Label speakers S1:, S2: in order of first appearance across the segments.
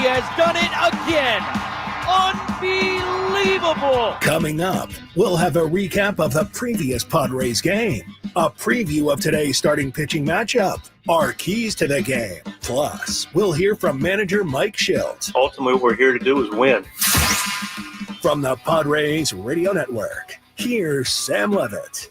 S1: has done it again. Unbelievable.
S2: Coming up, we'll have a recap of the previous Padres game, a preview of today's starting pitching matchup, our keys to the game. Plus, we'll hear from manager Mike Shildt.
S3: Ultimately, what we're here to do is win.
S2: From the Padres Radio Network, here's Sam Levitt.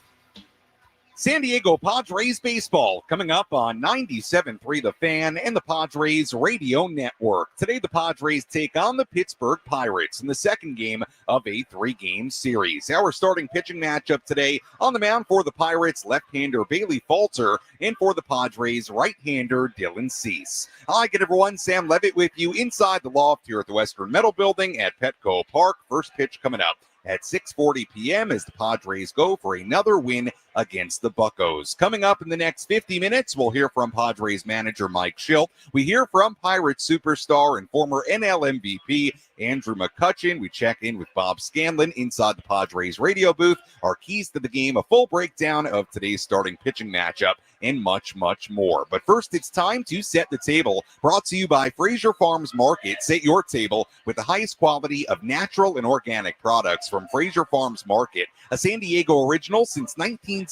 S4: San Diego Padres baseball coming up on 97.3 The Fan and the Padres Radio Network. Today, the Padres take on the Pittsburgh Pirates in the second game of a three-game series. Our starting pitching matchup today: on the mound for the Pirates, left-hander Bailey Falter, and for the Padres, right-hander Dylan Cease. Hi, good everyone. Sam Levitt with you inside the loft here at the Western Metal Building at Petco Park. First pitch coming up at 6:40 p.m. as the Padres go for another win against the Buccos. Coming up in the next 50 minutes, we'll hear from Padres manager Mike Shildt. We hear from Pirates superstar and former NL MVP Andrew McCutchen. We check in with Bob Scanlon inside the Padres radio booth. Our keys to the game, a full breakdown of today's starting pitching matchup, and much, much more. But first, it's time to set the table. Brought to you by Fraser Farms Market. Set your table with the highest quality of natural and organic products from Fraser Farms Market, a San Diego original since 1971,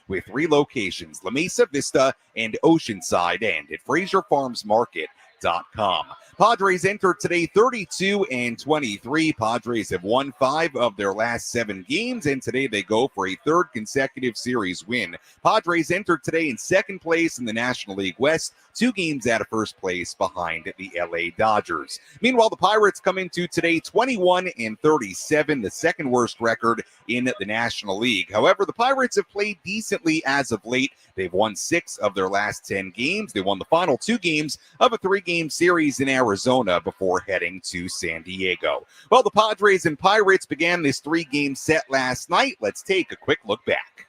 S4: with 3 locations: La Mesa, Vista, and Oceanside, and at FraserFarmsMarket.com. Padres enter today 32-23. Padres have won 5 of their last 7 games, and today they go for a third consecutive series win. Padres entered today in second place in the National League West, 2 games out of first place behind the LA Dodgers. Meanwhile, the Pirates come into today 21-37, the second worst record in the National League. However, the Pirates have played decently as of late. They've won 6 of their last 10 games. They won the final 2 games of a 3-game series in Arizona before heading to San Diego. Well, the Padres and Pirates began this 3-game set last night. Let's take a quick look back.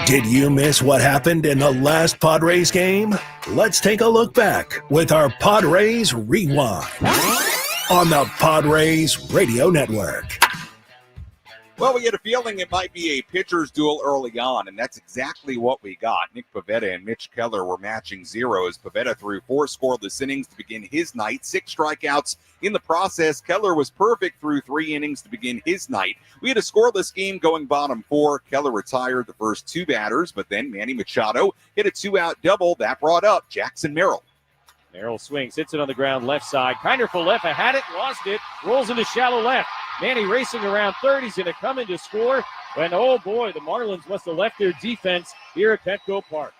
S2: Did you miss what happened in the last Padres game? Let's take a look back with our Padres Rewind on the Padres Radio Network.
S4: Well, we had a feeling it might be a pitcher's duel early on, and that's exactly what we got. Nick Pivetta and Mitch Keller were matching zeros. Pivetta threw 4 scoreless innings to begin his night, 6 strikeouts in the process. Keller was perfect through 3 innings to begin his night. We had a scoreless game going bottom 4. Keller retired the first 2 batters, but then Manny Machado hit a 2-out double. That brought up Jackson Merrill.
S1: Merrill swings, hits it on the ground left side. Kinder for left, had it, lost it, rolls into shallow left. Manny racing around third. He's going to come in to score. And, oh, boy, the Marlins must have left their defense here at Petco Park.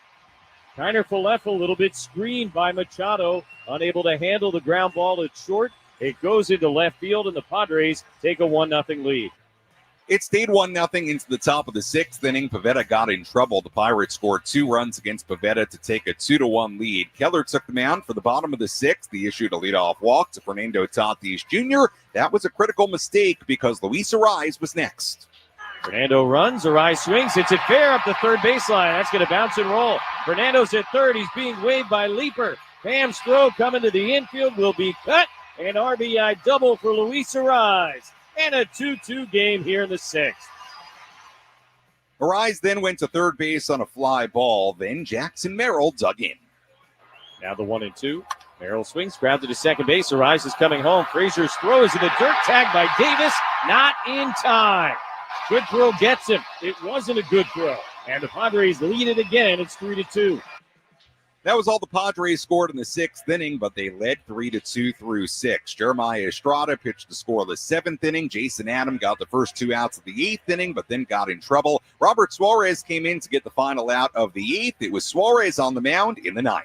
S1: Kinder for left, a little bit screened by Machado, unable to handle the ground ball at short. It goes into left field, and the Padres take a 1-0 lead.
S4: It stayed 1-0 into the top of the 6th inning. Pivetta got in trouble. The Pirates scored 2 runs against Pivetta to take a 2-1 lead. Keller took the mound for the bottom of the 6th. He issued a leadoff walk to Fernando Tatis Jr. That was a critical mistake because Luis Arraez was next.
S1: Fernando runs, Arraez swings, hits it fair up the third baseline. That's going to bounce and roll. Fernando's at third. He's being waved by Leaper. Pam's throw coming to the infield will be cut. An RBI double for Luis Arraez. And a 2-2 game here in the 6th.
S4: Arraez then went to third base on a fly ball. Then Jackson Merrill dug in.
S1: Now the 1-2. Merrill swings, grabs it to second base. Arraez is coming home. Frazier's throw is in the dirt, tagged by Davis. Not in time. Good throw gets him. It wasn't a good throw. And the Padres lead it again. It's 3-2.
S4: That was all the Padres scored in the 6th inning, but they led 3-2 through 6. Jeremiah Estrada pitched the scoreless 7th inning. Jason Adam got the first 2 outs of the 8th inning, but then got in trouble. Robert Suarez came in to get the final out of the 8th. It was Suarez on the mound in the 9th.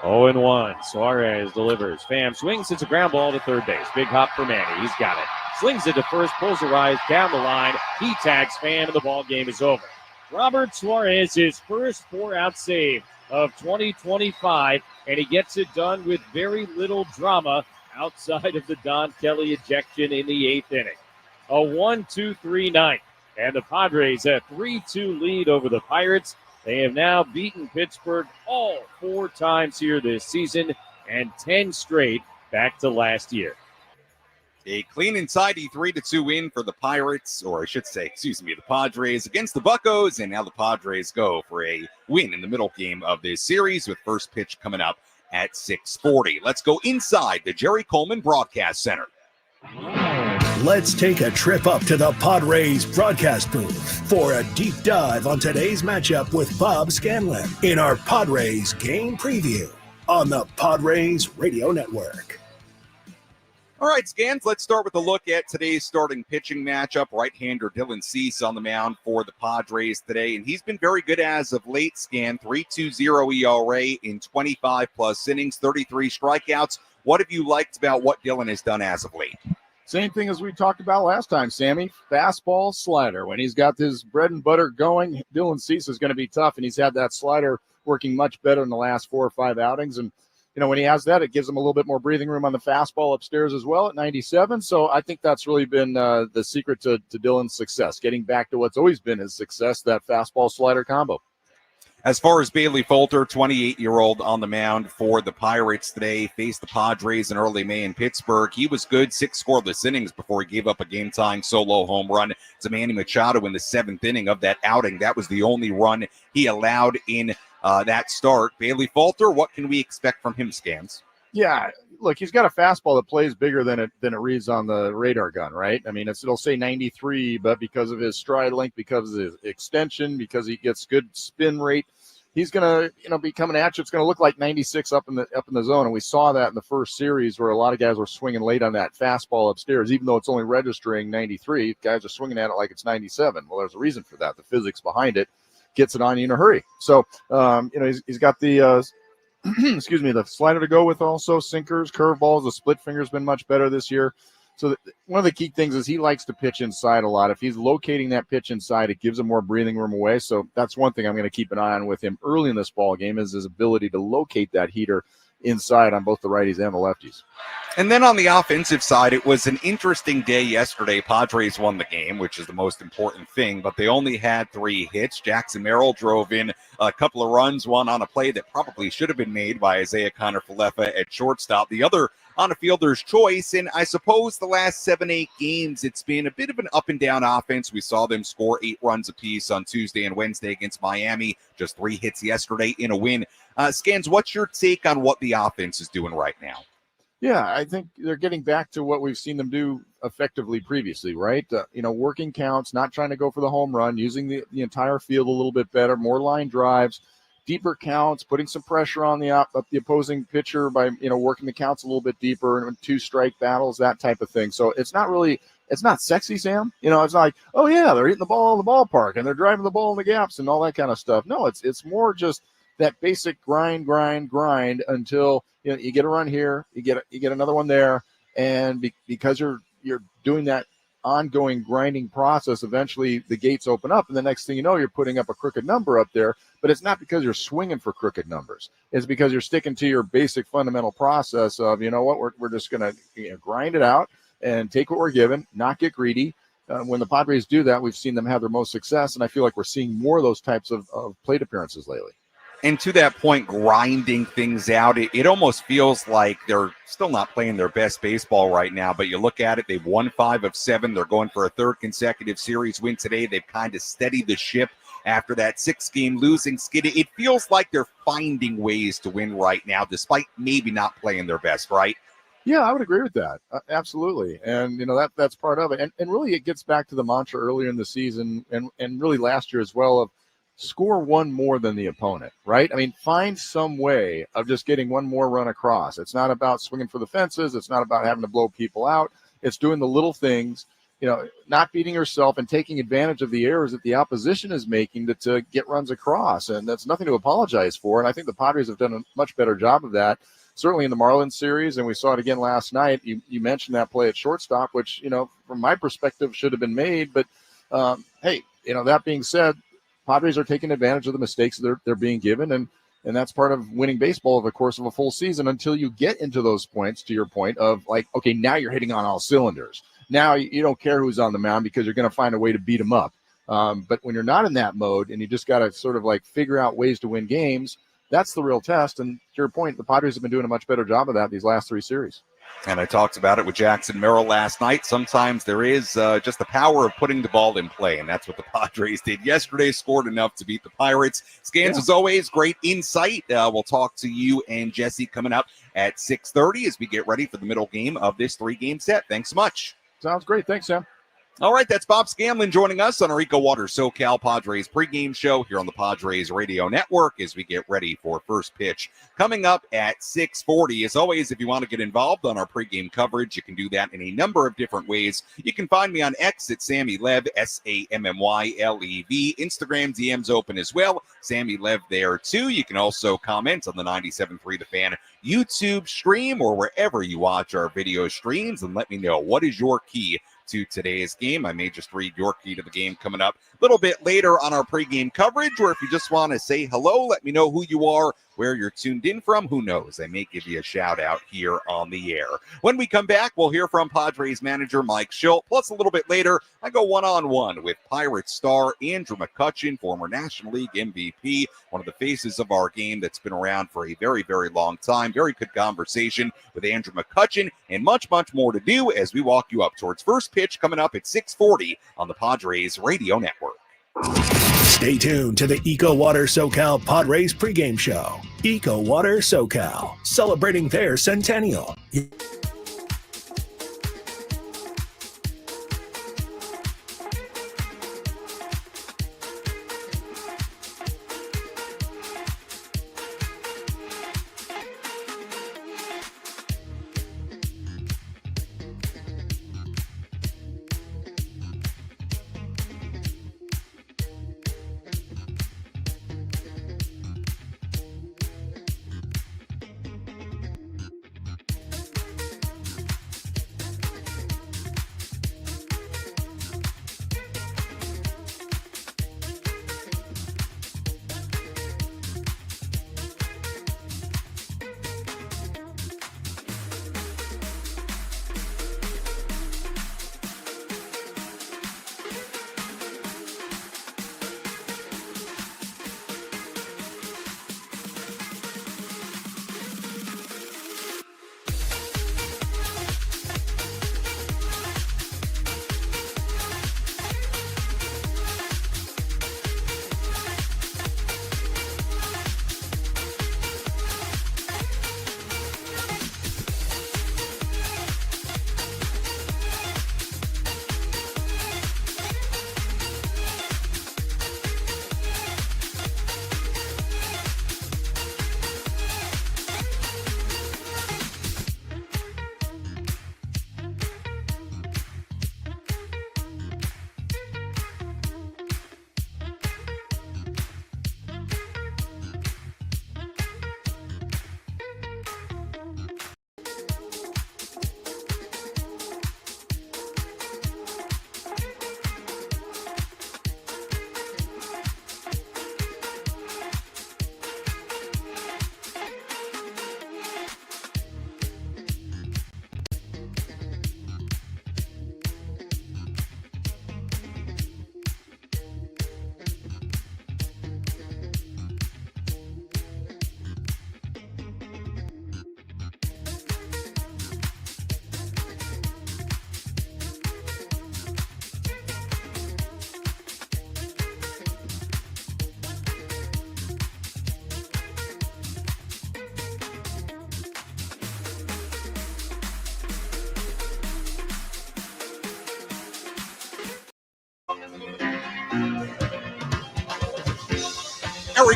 S1: 0-1. Suarez delivers. Pham swings. It's a ground ball to third base. Big hop for Manny. He's got it. Slings it to first. Pulls Arraez down the line. He tags Pham, and the ball game is over. Robert Suarez, his first 4-out save of 2025, and he gets it done with very little drama outside of the Don Kelly ejection in the 8th inning. A 1-2-3 ninth, and the Padres a 3-2 lead over the Pirates. They have now beaten Pittsburgh all 4 times here this season, and 10 straight back to last year.
S4: A clean and tidy 3-2 win for the Pirates, or I should say, the Padres against the Buccos, and now the Padres go for a win in the middle game of this series with first pitch coming up at 6:40. Let's go inside the Jerry Coleman Broadcast Center.
S2: Let's take a trip up to the Padres broadcast booth for a deep dive on today's matchup with Bob Scanlon in our Padres game preview on the Padres Radio Network.
S4: All right, Scans, let's start with a look at today's starting pitching matchup. Right-hander Dylan Cease on the mound for the Padres today, and he's been very good as of late, Scan. 3.20 ERA in 25-plus innings, 33 strikeouts. What have you liked about what Dylan has done as of late?
S5: Same thing as we talked about last time, Sammy. Fastball, slider. When he's got his bread and butter going, Dylan Cease is going to be tough, and he's had that slider working much better in the last 4 or 5 outings. And when he has that, it gives him a little bit more breathing room on the fastball upstairs as well at 97. So I think that's really been the secret to Dylan's success, getting back to what's always been his success, that fastball-slider combo.
S4: As far as Bailey Falter, 28-year-old on the mound for the Pirates today, faced the Padres in early May in Pittsburgh. He was good, 6 scoreless innings before he gave up a game-tying solo home run to Manny Machado in the 7th inning of that outing. That was the only run he allowed in that start. Bailey Falter, what can we expect from him, Scans?
S5: Yeah, look, he's got a fastball that plays bigger than it reads on the radar gun, right? I mean, it'll say 93, but because of his stride length, because of his extension, because he gets good spin rate, he's going to be coming at you. It's going to look like 96 up in the zone, and we saw that in the first series where a lot of guys were swinging late on that fastball upstairs, even though it's only registering 93. Guys are swinging at it like it's 97. Well, there's a reason for that. The physics behind it gets it on you in a hurry. So, he's got the excuse me, the slider to go with, also sinkers, curveballs. The split finger's been much better this year. So one of the key things is he likes to pitch inside a lot. If he's locating that pitch inside, it gives him more breathing room away. So that's one thing I'm going to keep an eye on with him early in this ball game, is his ability to locate that heater inside on both the righties and the lefties.
S4: And then on the offensive side, it was an interesting day yesterday. Padres won the game, which is the most important thing, but they only had 3 hits. Jackson Merrill drove in a couple of runs, one on a play that probably should have been made by Isaiah Connor-Falefa at shortstop, the other on a fielder's choice. And I suppose the last 7-8 games, it's been a bit of an up and down offense. We saw them score 8 runs apiece on Tuesday and Wednesday against Miami, just 3 hits yesterday in a win. Scans, what's your take on what the offense is doing right now?
S5: Yeah, I think they're getting back to what we've seen them do effectively previously, right? Working counts, not trying to go for the home run, using the entire field a little bit better, more line drives, deeper counts, putting some pressure on the opposing pitcher by, working the counts a little bit deeper, and 2-strike battles, that type of thing. So it's not sexy, Sam. It's not like, oh yeah, they're hitting the ball in the ballpark and they're driving the ball in the gaps and all that kind of stuff. No, it's more just that basic grind until you get a run here, you get another one there, and because you're doing that ongoing grinding process, eventually the gates open up, and the next thing you know, you're putting up a crooked number up there. But it's not because you're swinging for crooked numbers. It's because you're sticking to your basic fundamental process of, we're just going to grind it out and take what we're given, not get greedy. When the Padres do that, we've seen them have their most success, and I feel like we're seeing more of those types of plate appearances lately.
S4: And to that point, grinding things out, it almost feels like they're still not playing their best baseball right now. But you look at it, they've won 5 of 7. They're going for a 3rd consecutive series win today. They've kind of steadied the ship after that 6-game losing skid. It feels like they're finding ways to win right now, despite maybe not playing their best, right?
S5: Yeah, I would agree with that. Absolutely. And, that's part of it. And really it gets back to the mantra earlier in the season and really last year as well of, score one more than the opponent, right? I mean, find some way of just getting one more run across. It's not about swinging for the fences. It's not about having to blow people out. It's doing the little things, not beating yourself and taking advantage of the errors that the opposition is making to get runs across. And that's nothing to apologize for. And I think the Padres have done a much better job of that, certainly in the Marlins series. And we saw it again last night. You mentioned that play at shortstop, which, from my perspective should have been made. But, hey, that being said, Padres are taking advantage of the mistakes they're being given, and that's part of winning baseball over the course of a full season until you get into those points, to your point, of like, okay, now you're hitting on all cylinders. Now you don't care who's on the mound because you're going to find a way to beat them up. But when you're not in that mode and you just got to sort of like figure out ways to win games, that's the real test. And to your point, the Padres have been doing a much better job of that these last 3 series.
S4: And I talked about it with Jackson Merrill last night. Sometimes there is just the power of putting the ball in play, and that's what the Padres did yesterday, scored enough to beat the Pirates. Scans, as always, great insight. We'll talk to you and Jesse coming up at 6:30 as we get ready for the middle game of this 3-game set. Thanks so much.
S5: Sounds great. Thanks, Sam.
S4: All right, that's Bob Scanlon joining us on our EcoWater SoCal Padres pregame show here on the Padres Radio Network as we get ready for first pitch coming up at 6:40. As always, if you want to get involved on our pregame coverage, you can do that in a number of different ways. You can find me on X at Sammy Lev, SammyLev. Instagram DM's open as well. Sammy Lev there too. You can also comment on the 97.3 The Fan YouTube stream or wherever you watch our video streams and let me know what is your key to today's game. I may just read your key to the game coming up a little bit later on our pregame coverage, or if you just want to say hello, let me know who you are, where you're tuned in from. Who knows? I may give you a shout out here on the air. When we come back, we'll hear from Padres manager Mike Shildt. Plus, a little bit later, I go one-on-one with Pirates star Andrew McCutchen, former National League MVP, one of the faces of our game that's been around for a very, very long time. Very good conversation with Andrew McCutchen, and much, much more to do as we walk you up towards first pitch coming up at 6:40 on the Padres Radio Network.
S2: Stay tuned to the EcoWater SoCal Padres pregame show. EcoWater SoCal, celebrating their centennial.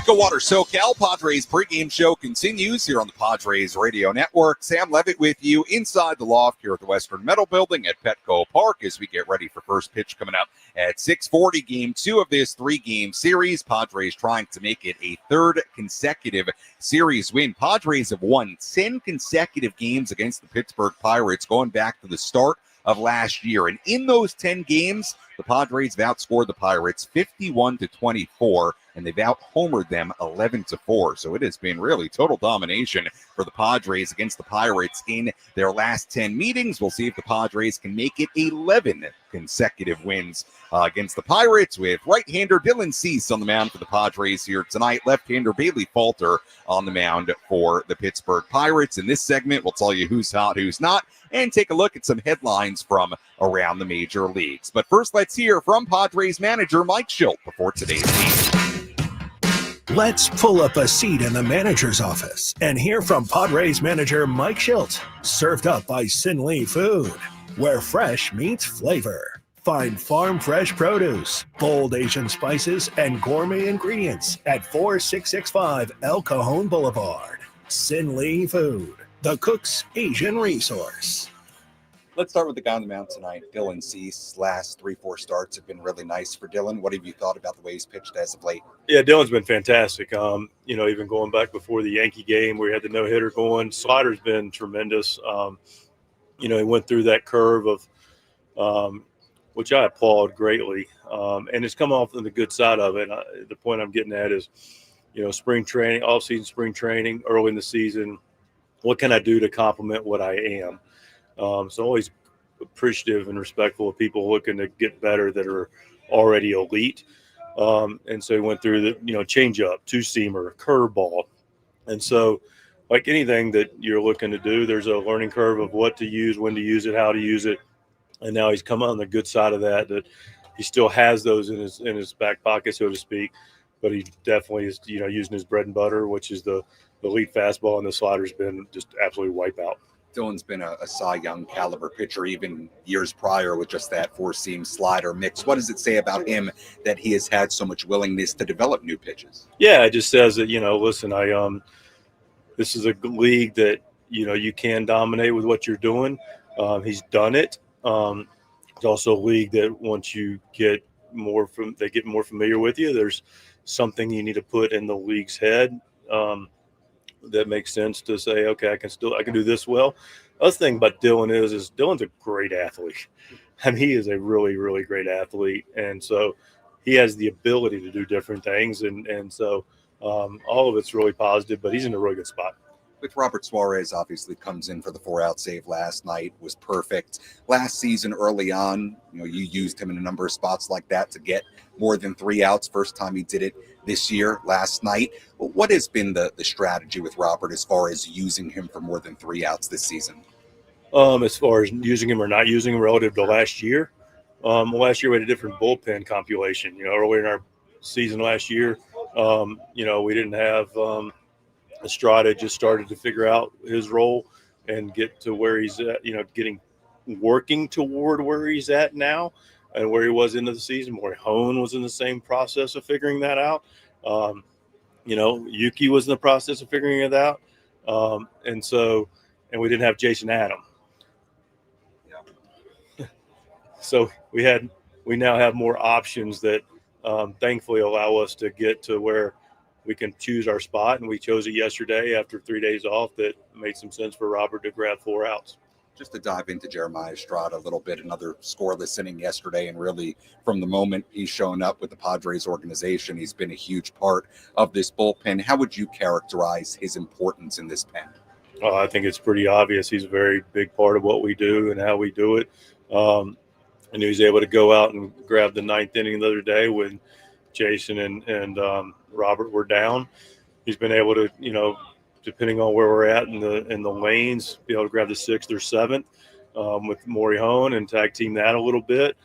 S4: EcoWater SoCal Padres pregame show continues here on the Padres Radio Network. Sam Levitt with you inside the loft here at the Western Metal Building at Petco Park as we get ready for first pitch coming up at 6:40. Game 2 of this 3-game series. Padres trying to make it a third consecutive series win. Padres have won 10 consecutive games against the Pittsburgh Pirates going back to the start of last year. And in those 10 games, the Padres have outscored the Pirates 51-24. and they've out-homered them 11-4. So it has been really total domination for the Padres against the Pirates in their last 10 meetings. We'll see if the Padres can make it 11 consecutive wins against the Pirates, with right-hander Dylan Cease on the mound for the Padres here tonight. Left-hander Bailey Falter on the mound for the Pittsburgh Pirates. In this segment, we'll tell you who's hot, who's not, and take a look at some headlines from around the major leagues. But first, let's hear from Padres manager Mike Shildt before today's game.
S2: Let's pull up a seat in the manager's office and hear from Padres manager Mike Shildt. Served up by Sin Lee Food, where fresh meets flavor. Find farm fresh produce, bold Asian spices, and gourmet ingredients at 4665 El Cajon Boulevard. Sin Lee Food, the cook's Asian resource.
S4: Let's start with the guy on the mound tonight, Dylan Cease. Last 3-4 starts have been really nice for Dylan. What have you thought about the way he's pitched as of late?
S6: Yeah, Dylan's been fantastic. Even going back before the Yankee game where he had the no-hitter going, slider's been tremendous. He went through that curve of which I applaud greatly, and it's come off on the good side of it. The point I'm getting at is, spring training, off-season spring training, early in the season, what can I do to complement what I am? So always appreciative and respectful of people looking to get better that are already elite. And so he went through the, change up, two-seamer, curveball. And so like anything that you're looking to do, there's a learning curve of what to use, when to use it, how to use it. And now he's come on the good side of that he still has those in his back pocket, so to speak. But he definitely is, using his bread and butter, which is the elite fastball, and the slider's been just absolutely wipe out.
S4: Dylan's been a Cy Young caliber pitcher even years prior with just that four-seam slider mix. What does it say about him that he has had so much willingness to develop new pitches?
S6: Yeah, it just says that, listen, this is a league that, you can dominate with what you're doing. He's done it. It's also a league that once you get they get more familiar with you, there's something you need to put in the league's head that makes sense to say, okay, I can do this well. Other thing about Dylan is Dylan's a great athlete. I mean, he is a really, really great athlete. And so he has the ability to do different things. And so all of it's really positive, but he's in a really good spot.
S4: With Robert Suarez obviously comes in for the 4-out save last night, was perfect. Last season early on, you used him in a number of spots like that to get more than 3 outs. First time he did it this year, last night. What has been the strategy with Robert as far as using him for more than 3 outs this season?
S6: As far as using him or not using him relative to last year, last year we had a different bullpen compilation. Earlier in our season last year, we didn't have Estrada just started to figure out his role and get to where he's at, working toward where he's at now and where he was into the season. Hone was in the same process of figuring that out. Yuki was in the process of figuring it out. And we didn't have Jason Adam. Yeah. So we now have more options that thankfully allow us to get to where we can choose our spot, and we chose it yesterday after 3 days off. That made some sense for Robert to grab 4 outs.
S4: Just to dive into Jeremiah Estrada a little bit, another scoreless inning yesterday, and really from the moment he's shown up with the Padres organization, he's been a huge part of this bullpen. How would you characterize his importance in this pen?
S6: I think it's pretty obvious. He's a very big part of what we do and how we do it. And he was able to go out and grab the 9th inning the other day when Jason and Robert were down. He's been able to, depending on where we're at in the lanes, be able to grab the 6th or 7th with Hone and tag team that a little bit.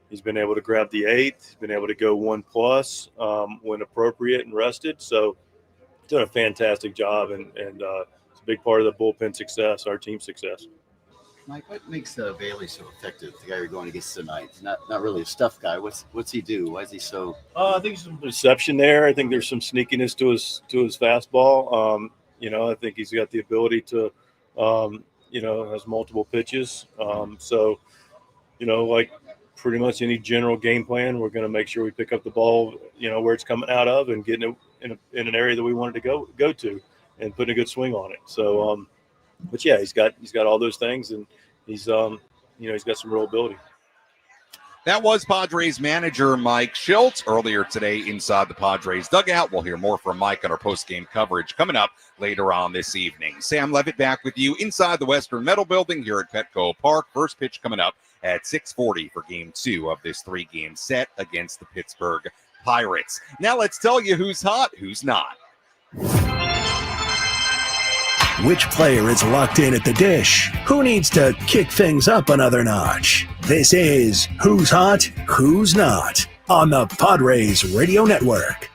S6: He's been able to grab the 8th. He's been able to go 1+ when appropriate and rested. So he's done a fantastic job, and it's a big part of the bullpen success, our team success.
S7: Mike, what makes Bailey so effective? The guy you're going against tonight, not really a stuff guy. What's he do? Why is he so?
S6: I think there's some deception there. I think there's some sneakiness to his fastball. I think he's got the ability to, has multiple pitches. So, like pretty much any general game plan, we're going to make sure we pick up the ball, where it's coming out of, and getting it in an area that we wanted to go to, and putting a good swing on it. So, but yeah, he's got all those things, and he's got some real ability.
S4: That was Padres manager Mike Shildt earlier today inside the Padres dugout. We'll hear more from Mike on our post-game coverage coming up later on this evening. Sam Levitt back with you inside the Western Metal Building here at Petco Park. First pitch coming up at 6:40 for Game 2 of this 3-game set against the Pittsburgh Pirates. Now let's tell you who's hot, who's not.
S2: Which player is locked in at the dish? Who needs to kick things up another notch? This is Who's Hot, Who's Not on the Padres Radio Network.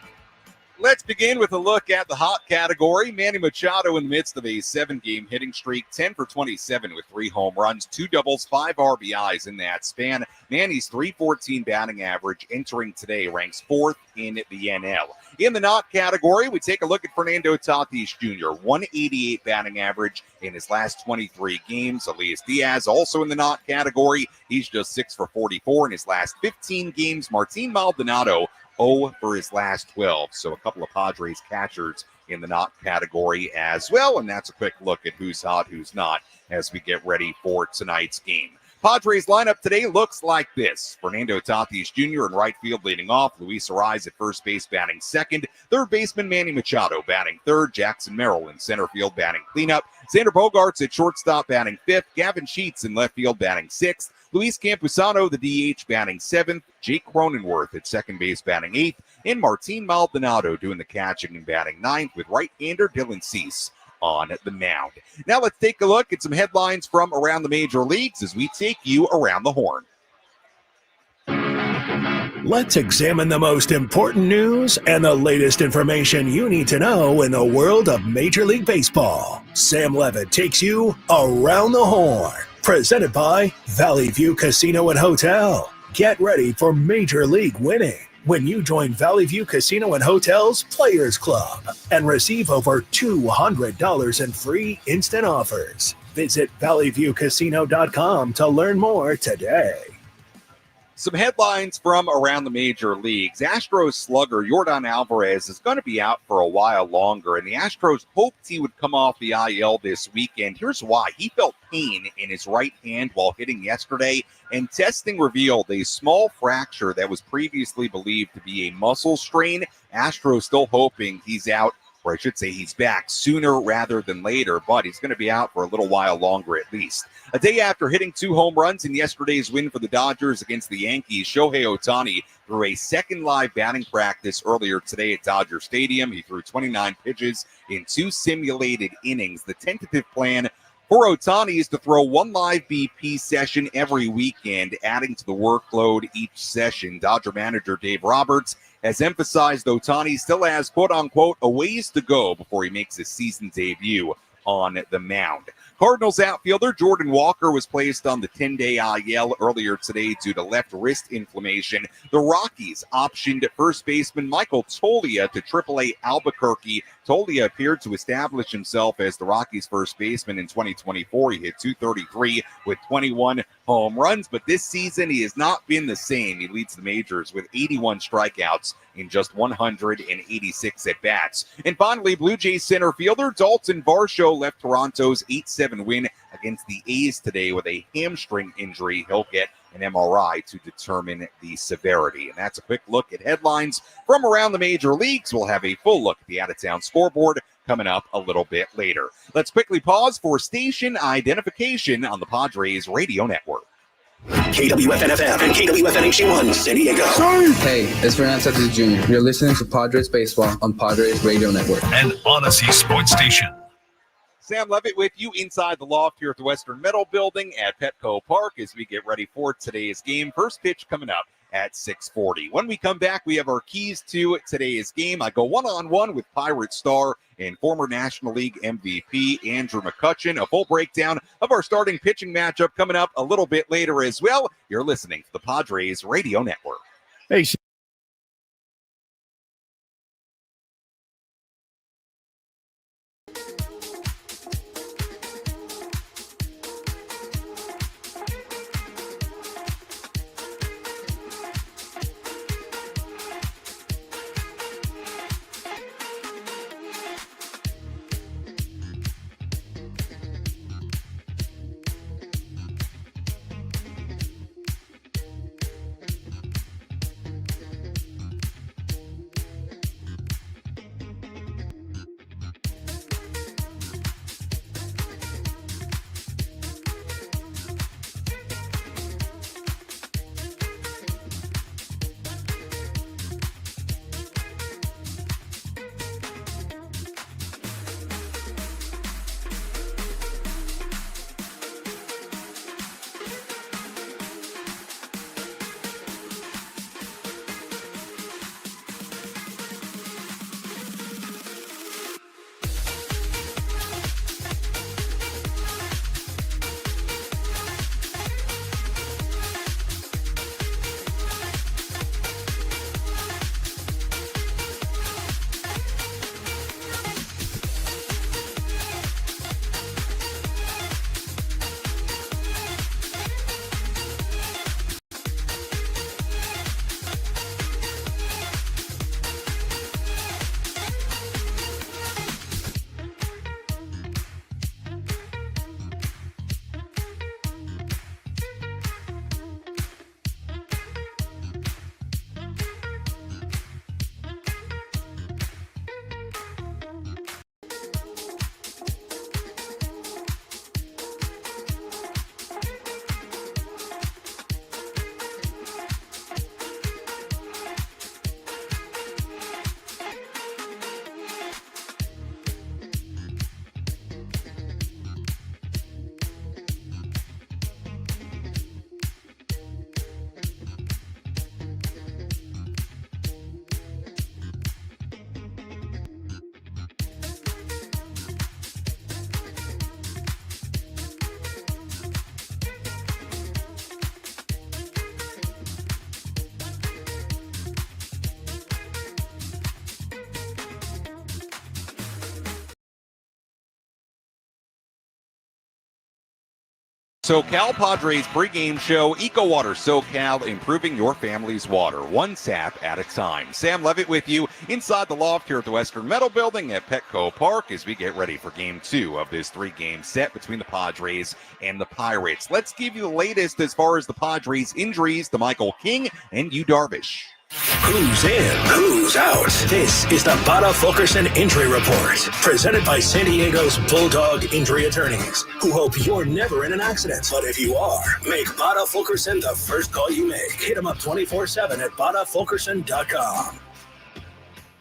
S4: Let's begin with a look at the hot category. Manny Machado in the midst of a 7-game hitting streak, 10 for 27 with 3 home runs, 2 doubles, 5 RBIs in that span. Manny's .314 batting average entering today ranks 4th in the NL. In the not category, we take a look at Fernando Tatis Jr., 188 batting average in his last 23 games. Elias Diaz also in the not category. He's just 6 for 44 in his last 15 games. Martin Maldonado 0 for his last 12. So a couple of Padres catchers in the not category as well. And that's a quick look at who's hot, who's not as we get ready for tonight's game. Padres lineup today looks like this. Fernando Tatis Jr. in right field leading off. Luis Arraez at first base batting second. Third baseman Manny Machado batting third. Jackson Merrill in center field batting cleanup. Xander Bogaerts at shortstop batting fifth. Gavin Sheets in left field batting sixth. Luis Campusano, the DH, batting seventh. Jake Cronenworth at second base batting eighth. And Martin Maldonado doing the catching and batting ninth with right-hander Dylan Cease on the mound. Now let's take a look at some headlines from around the major leagues as we take you around the horn.
S2: Let's examine the most important news and the latest information you need to know in the world of Major League Baseball. Sam Levitt takes you around the horn. Presented by Valley View Casino and Hotel. Get ready for Major League winning when you join Valley View Casino and Hotel's Players Club and receive over $200 in free instant offers. Visit valleyviewcasino.com to learn more today.
S4: Some headlines from around the major leagues. Astros slugger Yordan Alvarez is going to be out for a while longer, and the Astros hoped he would come off the IL this weekend. Here's why. He felt pain in his right hand while hitting yesterday, and testing revealed a small fracture that was previously believed to be a muscle strain. Astros still hoping he's out, or I should say he's back sooner rather than later, but he's going to be out for a little while longer at least. A day after hitting 2 home runs in yesterday's win for the Dodgers against the Yankees, Shohei Ohtani threw a second live batting practice earlier today at Dodger Stadium. He threw 29 pitches in 2 simulated innings. The tentative plan for Ohtani is to throw 1 live BP session every weekend, adding to the workload each session. Dodger manager Dave Roberts has emphasized Ohtani still has, quote-unquote, a ways to go before he makes his season debut on the mound. Cardinals outfielder Jordan Walker was placed on the 10-day IL earlier today due to left wrist inflammation. The Rockies optioned first baseman Michael Toglia to AAA Albuquerque. Toglia appeared to establish himself as the Rockies' first baseman in 2024. He hit .233 with 21 home runs, but this season he has not been the same. He leads the majors with 81 strikeouts in just 186 at-bats. And finally, Blue Jays center fielder Dalton Varsho left Toronto's 8-7 win against the A's today with a hamstring injury. He'll get an MRI to determine the severity. And that's a quick look at headlines from around the major leagues. We'll have a full look at the out-of-town scoreboard coming up a little bit later. Let's quickly pause for station identification on the Padres Radio Network.
S2: KWFN-FM and KWFN-HD1 San Diego.
S8: Hey, it's Fernando Tatis Jr. You're listening to Padres Baseball on Padres Radio Network.
S2: And Odyssey Sports Station.
S4: Sam Levitt with you inside the loft here at the Western Metal Building at Petco Park as we get ready for today's game. First pitch coming up at 6:40. When we come back, we have our keys to today's game. I go one-on-one with Pirate star and former National League MVP Andrew McCutchen. A full breakdown of our starting pitching matchup coming up a little bit later as well. You're listening to the Padres Radio Network.
S5: Hey,
S4: SoCal Padres pregame show, EcoWater SoCal, improving your family's water, one tap at a time. Sam Levitt with you inside the loft here at the Western Metal Building at Petco Park as we get ready for Game 2 of this 3-game set between the Padres and the Pirates. Let's give you the latest as far as the Padres injuries to Michael King and Yu Darvish.
S2: Who's in? Who's out? This is the Bada Fulkerson Injury Report, presented by San Diego's Bulldog Injury Attorneys, who hope you're never in an accident. But if you are, make Bada Fulkerson the first call you make. Hit them up 24/7 at badafulkerson.com.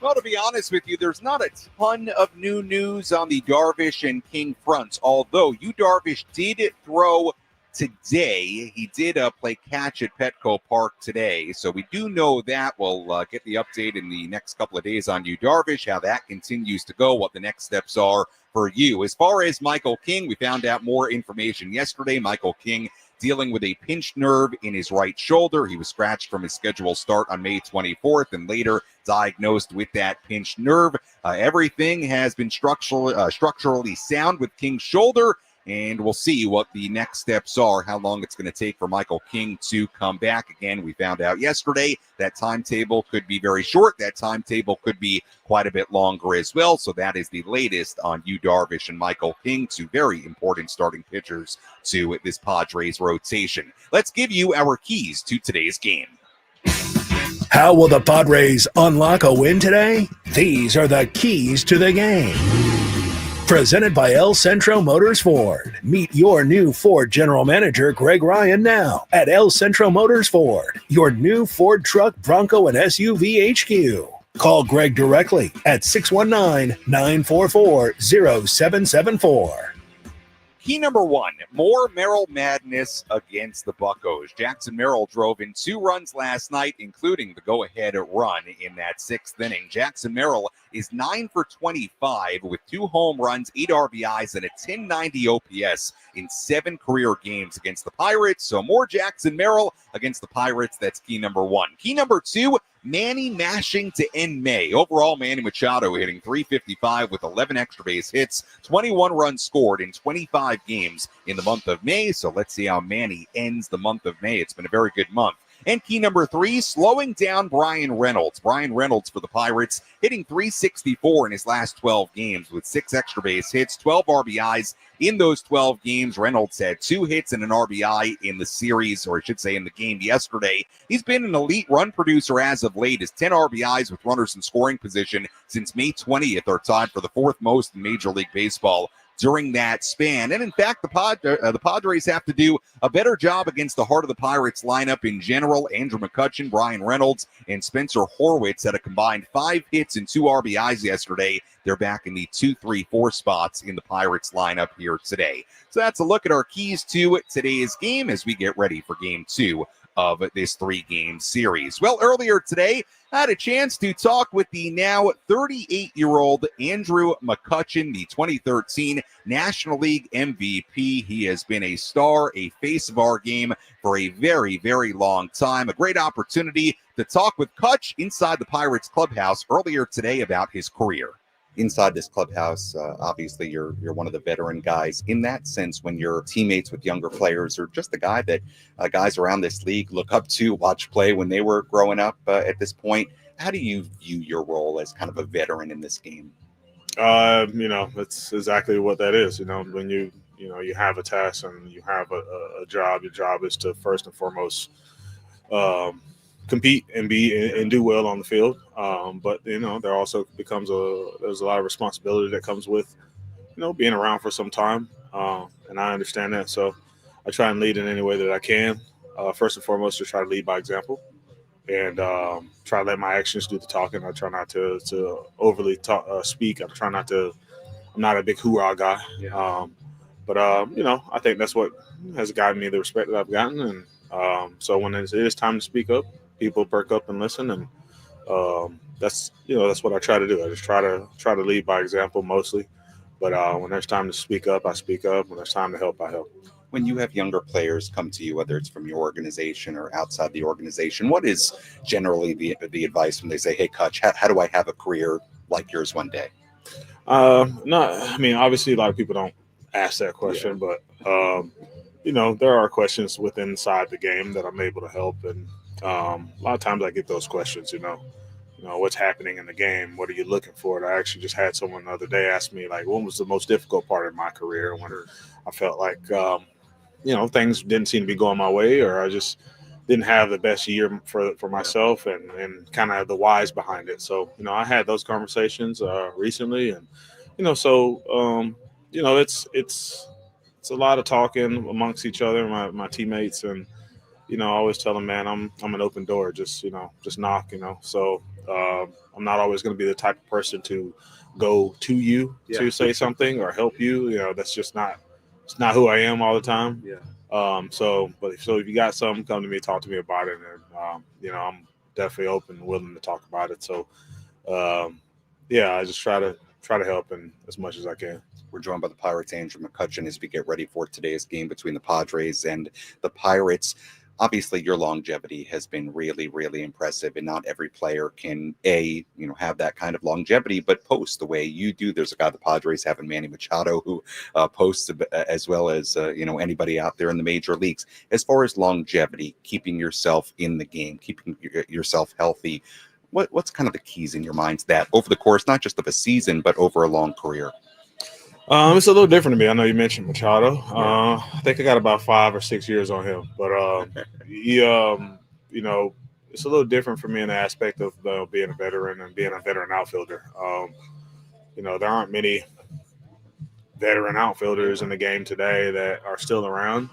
S4: Well, to be honest with you, there's not a ton of new news on the Darvish and King fronts, although Yu Darvish did throw today. He did play catch at Petco Park today, so we do know that. We'll get the update in the next couple of days on Yu Darvish, how that continues to go, what the next steps are for you. As far as Michael King, we found out more information yesterday. Michael King dealing with a pinched nerve in his right shoulder. He was scratched from his scheduled start on May 24th and later diagnosed with that pinched nerve. Everything has been structurally sound with King's shoulder, and we'll see what the next steps are, how long it's going to take for Michael King to come back. Again, we found out yesterday that timetable could be very short. That timetable could be quite a bit longer as well. So that is the latest on Yu Darvish and Michael King, two very important starting pitchers to this Padres rotation. Let's give you our keys to today's game.
S2: How will the Padres unlock a win today? These are the keys to the game. Presented by El Centro Motors Ford. Meet your new Ford General Manager, Greg Ryan, now at El Centro Motors Ford, your new Ford truck, Bronco, and SUV HQ. Call Greg directly at 619-944-0774.
S4: Key number one, more Merrill madness against the Buccos. Jackson Merrill drove in 2 runs last night, including the go-ahead run in that 6th inning. Jackson Merrill is 9 for 25 with 2 home runs, 8 RBIs, and a 1090 OPS in 7 career games against the Pirates. So more Jackson Merrill against the Pirates. That's key number one. Key number two, Manny mashing to end May. Overall, Manny Machado hitting .355 with 11 extra base hits, 21 runs scored in 25 games in the month of May. So let's see how Manny ends the month of May. It's been a very good month. And key number 3, slowing down Brian Reynolds. Brian Reynolds for the Pirates hitting .364 in his last 12 games with 6 extra base hits, 12 RBIs in those 12 games. Reynolds had 2 hits and an RBI in the series, or I should say in the game yesterday. He's been an elite run producer as of late. His 10 RBIs with runners in scoring position since May 20th are tied for the 4th most in Major League Baseball during that span. And in fact, the Padres have to do a better job against the heart of the Pirates lineup in general. Andrew McCutchen, Brian Reynolds, and Spencer Horwitz had a combined 5 hits and 2 RBIs yesterday. They're back in the 2, 3, 4 spots in the Pirates lineup here today. So that's a look at our keys to today's game as we get ready for Game 2 of this 3-game series. Well, earlier today, I had a chance to talk with the now 38-year-old Andrew McCutchen, the 2013 National League MVP. He has been a star, a face of our game for a very, very long time. A great opportunity to talk with Kutch inside the Pirates clubhouse earlier today about his career.
S9: Inside this clubhouse, obviously you're one of the veteran guys. In that sense, when you're teammates with younger players, or just the guy that guys around this league look up to, watch play when they were growing up at this point, how do you view your role as kind of a veteran in this game?
S10: That's exactly what that is. When you have a task and you have a job, your job is to first and foremost compete and do well on the field. But there also becomes there's a lot of responsibility that comes with, being around for some time. And I understand that. So I try and lead in any way that I can. First and foremost, to try to lead by example and try to let my actions do the talking. I try not to overly speak. I'm not a big hoorah guy. Yeah. But I think that's what has gotten me the respect that I've gotten. And so when it is time to speak up, people perk up and listen, and that's what I try to do. I just try to lead by example mostly, but when there's time to speak up, I speak up. When there's time to help, I help.
S9: When you have younger players come to you, whether it's from your organization or outside the organization, what is generally the advice when they say, "Hey, Kutch, how do I have a career like yours one day?" Obviously a lot of people don't ask that question, but
S10: there are questions inside the game that I'm able to help, and a lot of times I get those questions. What's happening in the game? What are you looking for? I actually just had someone the other day ask me, like, what was the most difficult part of my career when I felt like, things didn't seem to be going my way, or I just didn't have the best year for myself, and kind of the whys behind it. So, I had those conversations recently, and, it's a lot of talking amongst each other, my teammates, and, I always tell them, man, I'm an open door. Just knock. So I'm not always going to be the type of person to go to you to say something or help you. That's just not. It's not who I am all the time. Yeah. So if you got something, come to me, talk to me about it, and I'm definitely open and willing to talk about it. So I just try to help in as much as I can.
S9: We're joined by the Pirates' Andrew McCutcheon as we get ready for today's game between the Padres and the Pirates. Obviously, your longevity has been really, really impressive, and not every player can, have that kind of longevity, but post the way you do. There's a guy the Padres have in Manny Machado who posts as well as, anybody out there in the major leagues. As far as longevity, keeping yourself in the game, keeping yourself healthy, what's kind of the keys in your minds that over the course, not just of a season, but over a long career?
S10: It's a little different to me. I know you mentioned Machado. I think I got about 5 or 6 years on him, but it's a little different for me in the aspect of being a veteran and being a veteran outfielder. There aren't many veteran outfielders in the game today that are still around.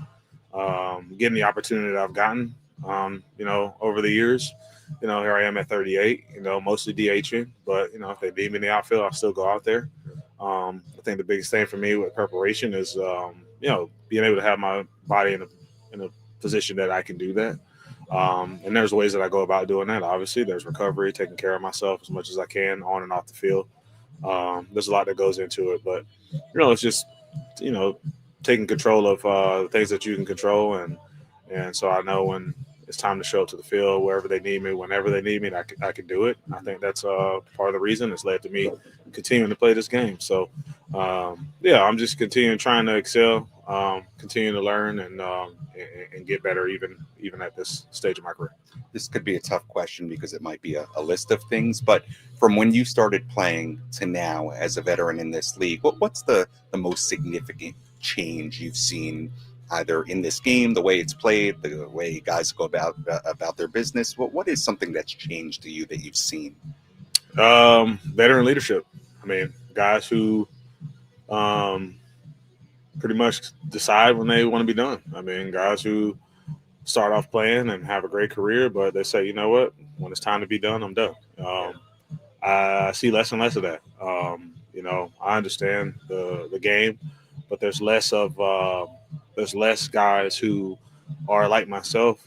S10: Getting the opportunity that I've gotten, over the years, here I am at 38. Mostly DHing, but if they need me in the outfield, I'll still go out there. I think the biggest thing for me with preparation is, being able to have my body in a position that I can do that. And there's ways that I go about doing that. Obviously, there's recovery, taking care of myself as much as I can on and off the field. There's a lot that goes into it, but it's just, taking control of the things that you can control, and so I know when it's time to show up to the field, wherever they need me, whenever they need me, I can do it. I think that's part of the reason it's led to me continuing to play this game. So, I'm just continuing trying to excel, continuing to learn, and get better even at this stage of my career.
S9: This could be a tough question because it might be a list of things, but from when you started playing to now as a veteran in this league, what's the most significant change you've seen, either in this game, the way it's played, the way guys go about their business? What is something that's changed to you that you've seen?
S10: Veteran leadership. I mean, guys who pretty much decide when they want to be done. I mean, guys who start off playing and have a great career, but they say, you know what, when it's time to be done, I'm done. I see less and less of that. I understand the game, but there's less guys who are like myself,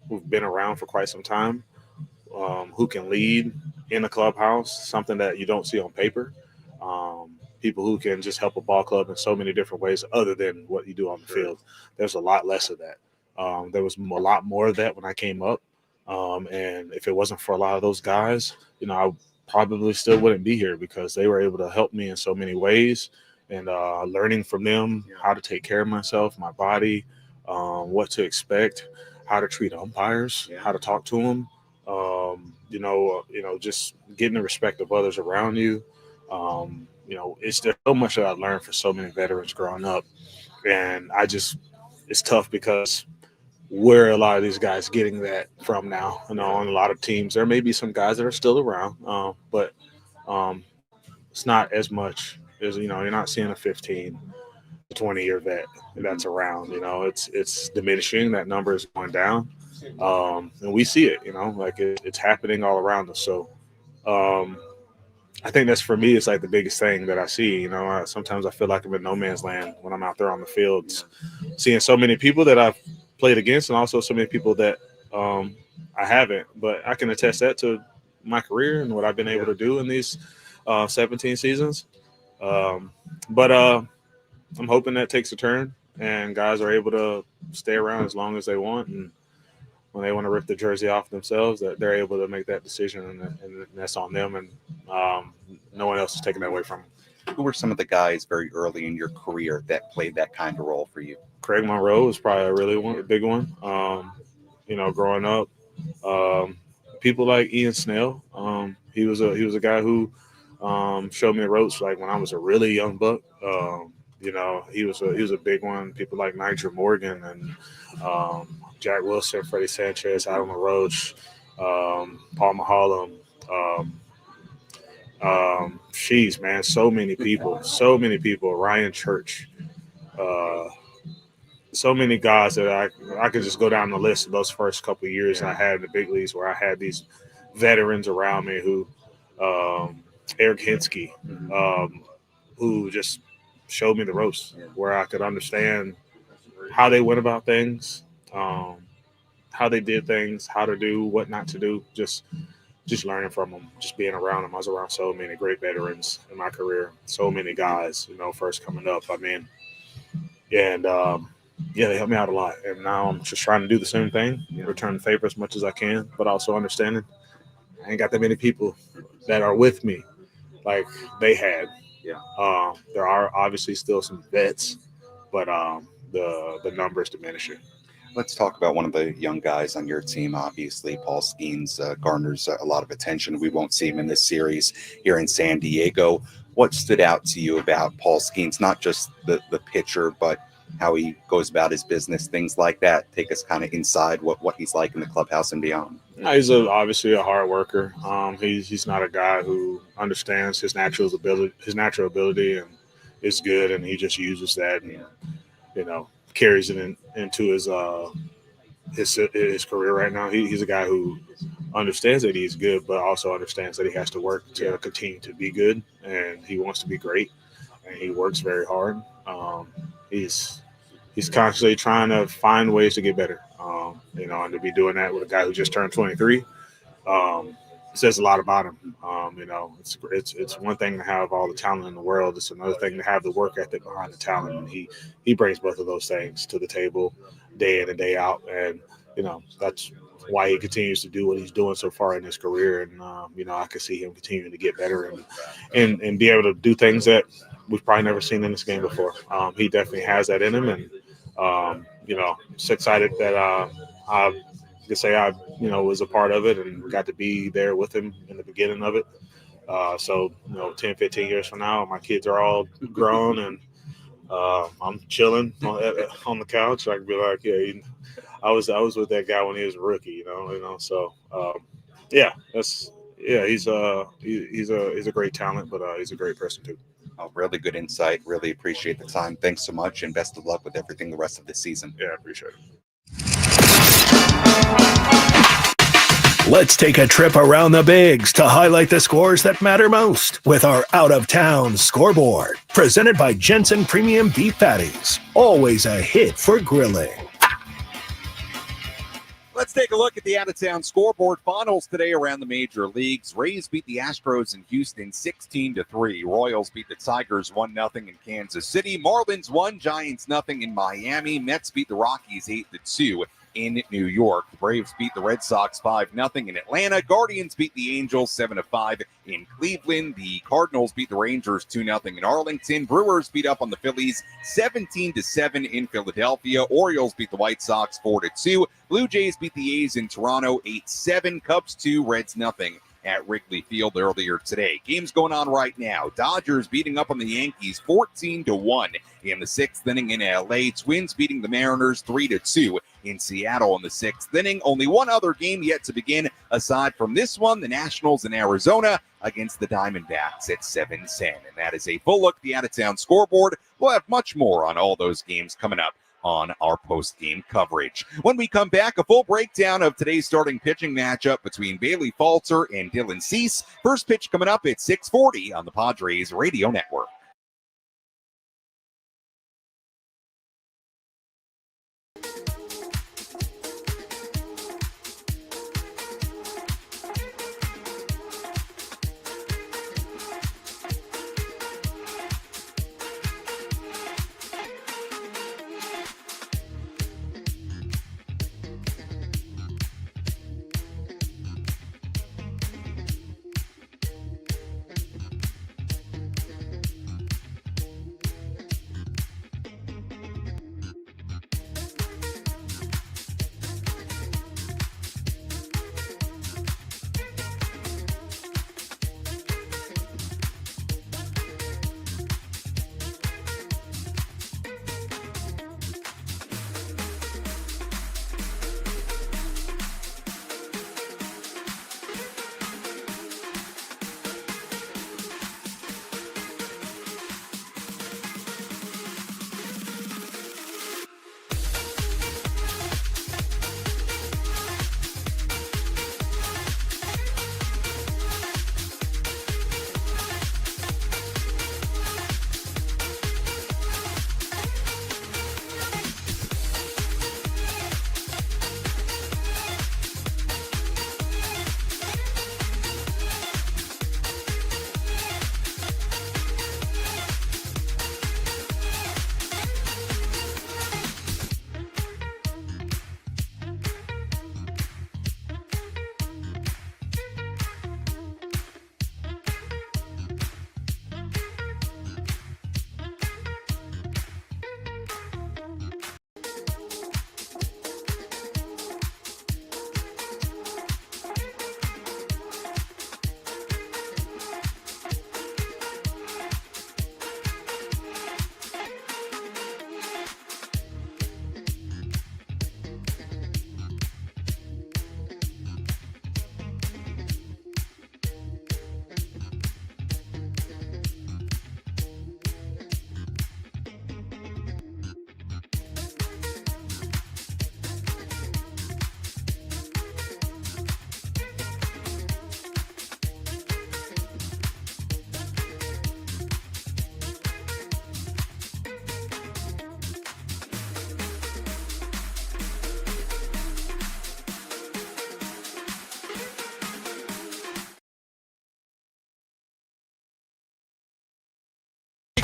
S10: who've been around for quite some time, who can lead in a clubhouse, something that you don't see on paper. People who can just help a ball club in so many different ways other than what you do on the field. There's a lot less of that. There was a lot more of that when I came up. And if it wasn't for a lot of those guys, I probably still wouldn't be here because they were able to help me in so many ways, and learning from them how to take care of myself, my body, what to expect, how to treat umpires, how to talk to them, just getting the respect of others around you. There's so much that I learned from so many veterans growing up, and it's tough because where are a lot of these guys getting that from now? On a lot of teams, there may be some guys that are still around, but it's not as much as, you're not seeing a 15 to 20-year vet that's around. It's diminishing. That number is going down, and we see it. It's happening all around us. So I think that's, for me, it's like the biggest thing that I see. Sometimes I feel like I'm in no man's land when I'm out there on the field, seeing so many people that I've played against, and also so many people that I haven't. But I can attest that to my career and what I've been able to do in these 17 seasons. But I'm hoping that takes a turn and guys are able to stay around as long as they want, and when they want to rip the jersey off themselves, that they're able to make that decision, and that's on them, and no one else is taking that away from them.
S9: Who were some of the guys very early in your career that played that kind of role for you?
S10: Craig Monroe was probably a big one. Growing up, people like Ian Snell. He was a guy who showed me the ropes like when I was a really young buck. He was a big one. People like Nigel Morgan and Jack Wilson, Freddie Sanchez, Adam LaRoche, Paul Mahalam. Man, so many people. Ryan Church. So many guys that I could just go down the list of those first couple of years I had in the big leagues where I had these veterans around me who, Eric Hinsky, who just showed me the ropes where I could understand how they went about things, how they did things, how to do, what not to do, just learning from them, just being around them. I was around so many great veterans in my career, so many guys, first coming up. They helped me out a lot. And now I'm just trying to do the same thing, return the favor as much as I can, but also understanding I ain't got that many people that are with me like they had. There are obviously still some vets, but the numbers diminishing.
S9: Let's talk about one of the young guys on your team. Obviously, Paul Skeens garners a lot of attention. We won't see him in this series here in San Diego. What stood out to you about Paul Skeens? Not just the pitcher, but how he goes about his business, things like that. Take us kind of inside what he's like in the clubhouse and beyond.
S10: He's obviously a hard worker. He's not a guy who understands his natural ability and is good, and he just uses that and carries it into his career right now. He's a guy who understands that he's good, but also understands that he has to work to continue to be good, and he wants to be great, and he works very hard. He's constantly trying to find ways to get better, and to be doing that with a guy who just turned 23 says a lot about him. It's one thing to have all the talent in the world. It's another thing to have the work ethic behind the talent, and he brings both of those things to the table day in and day out, and that's why he continues to do what he's doing so far in his career. And I can see him continuing to get better and be able to do things that we've probably never seen in this game before. He definitely has that in him, and just excited that I was a part of it and got to be there with him in the beginning of it. 10, 15 years from now, my kids are all grown and I'm chilling on the couch. I can be like, I was with that guy when he was a rookie, So he's a great talent, but he's a great person too.
S9: Really good insight. Really appreciate the time. Thanks so much, and best of luck with everything the rest of the season.
S10: Yeah, I appreciate it.
S2: Let's take a trip around the bigs to highlight the scores that matter most with our out-of-town scoreboard. Presented by Jensen Premium Beef Patties. Always a hit for grilling.
S4: Let's take a look at the out-of-town scoreboard finals today around the major leagues. Rays beat the Astros in Houston 16-3. Royals beat the Tigers 1-0 in Kansas City. Marlins 1, Giants 0 in Miami. Mets beat the Rockies 8-2 in New York. The Braves beat the Red Sox 5-0 in Atlanta. Guardians beat the Angels 7-5 in Cleveland. The Cardinals beat the Rangers 2-0 in Arlington. Brewers beat up on the Phillies 17-7 in Philadelphia. Orioles beat the White Sox 4-2. Blue Jays beat the A's in Toronto 8-7. Cubs 2, Reds 0 at Wrigley Field earlier today. Games going on right now. Dodgers beating up on the Yankees 14-1 in the 6th inning in LA. Twins beating the Mariners 3-2 in Seattle in the 6th inning. Only one other game yet to begin aside from this one, the Nationals in Arizona against the Diamondbacks at 7-10. And that is a full look at the out-of-town scoreboard. We'll have much more on all those games coming up on our post-game coverage. When we come back, a full breakdown of today's starting pitching matchup between Bailey Falter and Dylan Cease. First pitch coming up at 6:40 on the Padres Radio Network.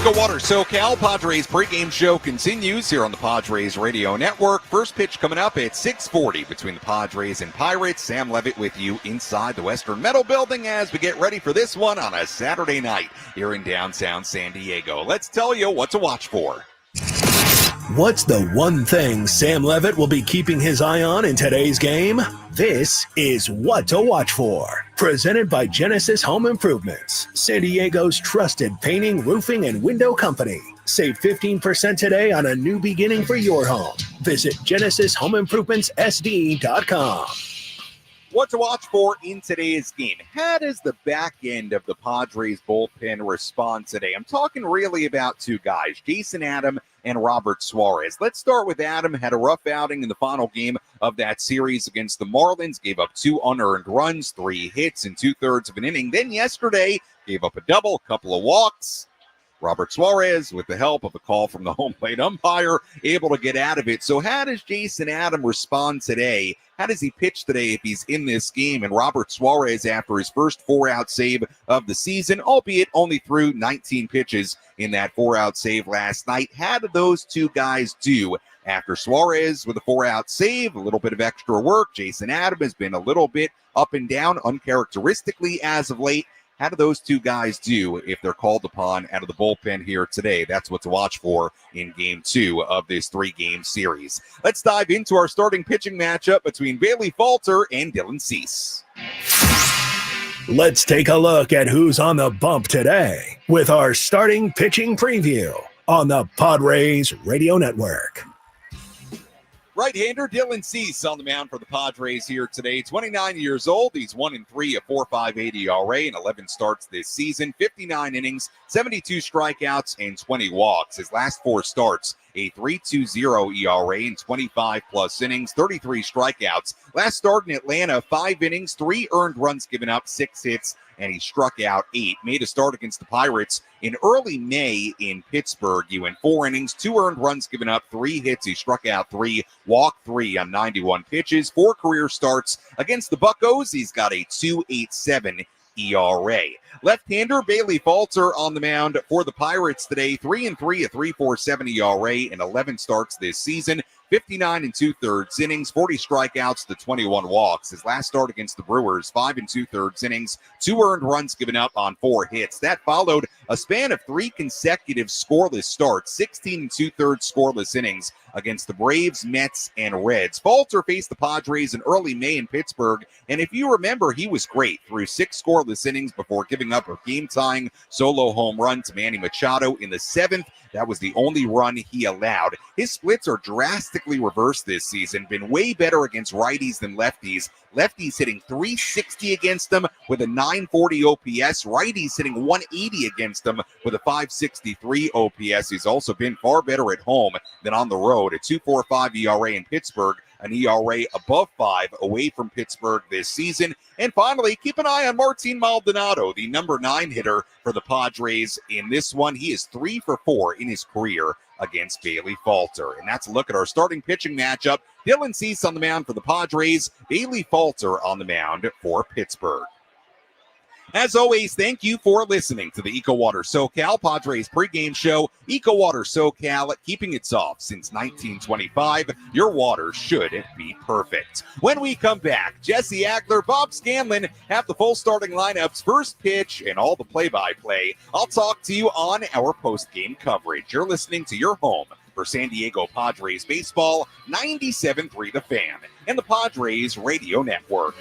S4: EcoWater SoCal Padres pregame show continues here on the Padres Radio Network. First pitch coming up at 6:40 between the Padres and Pirates. Sam Levitt with you inside the Western Metal Building as we get ready for this one on a Saturday night here in downtown San Diego. Let's tell you what to watch for.
S2: What's the one thing Sam Levitt will be keeping his eye on in today's game? This is What to Watch For. Presented by Genesis Home Improvements, San Diego's trusted painting, roofing, and window company. Save 15% today on a new beginning for your home. Visit GenesisHomeImprovementsSD.com.
S4: What to watch for in today's game. How does the back end of the Padres bullpen respond today? I'm talking really about two guys, Jason Adam and Robert Suarez. Let's start with Adam. Had a rough outing in the final game of that series against the Marlins. Gave up 2 unearned runs, 3 hits in 2/3 of an inning. Then yesterday, gave up a double, a couple of walks. Robert Suarez, with the help of a call from the home plate umpire, able to get out of it. So how does Jason Adam respond today? How does he pitch today if he's in this game? And Robert Suarez, after his first 4-out save of the season, albeit only threw 19 pitches in that 4-out save last night. How did those two guys do? After Suarez with a 4-out save, a little bit of extra work. Jason Adam has been a little bit up and down, uncharacteristically as of late. How do those two guys do if they're called upon out of the bullpen here today? That's what to watch for in Game 2 of this 3-game series. Let's dive into our starting pitching matchup between Bailey Falter and Dylan Cease.
S2: Let's take a look at who's on the bump today with our starting pitching preview on the Padres Radio Network.
S4: Right-hander Dylan Cease on the mound for the Padres here today. 29 years old. He's 1-3, a 4.58 ERA, and 11 starts this season. 59 innings, 72 strikeouts, and 20 walks. His last 4 starts, a 3.20 ERA and 25-plus innings, 33 strikeouts. Last start in Atlanta, 5 innings, 3 earned runs given up, 6 hits, and he struck out 8. Made a start against the Pirates in early May in Pittsburgh. He went 4 innings, 2 earned runs given up, 3 hits. He struck out 3, walked 3 on 91 pitches. 4 career starts against the Buccos. He's got a 2.87 ERA. Left-hander Bailey Falter on the mound for the Pirates today. 3-3, a 3.47 ERA, and 11 starts this season. 59 2/3 innings, 40 strikeouts to 21 walks. His last start against the Brewers, 5 2/3 innings, 2 earned runs given up on 4 hits. That followed a span of 3 consecutive scoreless starts, 16 2/3 scoreless innings against the Braves, Mets, and Reds. Falter faced the Padres in early May in Pittsburgh, and if you remember, he was great through 6 scoreless innings before giving up a game-tying solo home run to Manny Machado in the 7th. That was the only run he allowed. His splits are drastically reversed this season, been way better against righties than lefties. Lefties hitting 360 against them with a 940 OPS. Righties hitting 180 against them with a 563 OPS. He's also been far better at home than on the road. A 2.45 ERA in Pittsburgh, an ERA above 5 away from Pittsburgh this season. And finally, keep an eye on Martin Maldonado, the number 9 hitter for the Padres in this one. He is 3 for 4 in his career against Bailey Falter. And that's a look at our starting pitching matchup. Dylan Cease on the mound for the Padres, Bailey Falter on the mound for Pittsburgh. As always, thank you for listening to the EcoWater SoCal Padres pregame show. EcoWater SoCal, keeping it soft since 1925. Your water should be perfect. When we come back, Jesse Agler, Bob Scanlon have the full starting lineups, first pitch, and all the play-by-play. I'll talk to you on our post-game coverage. You're listening to your home for San Diego Padres baseball, 97.3 The Fan, and the Padres Radio Network.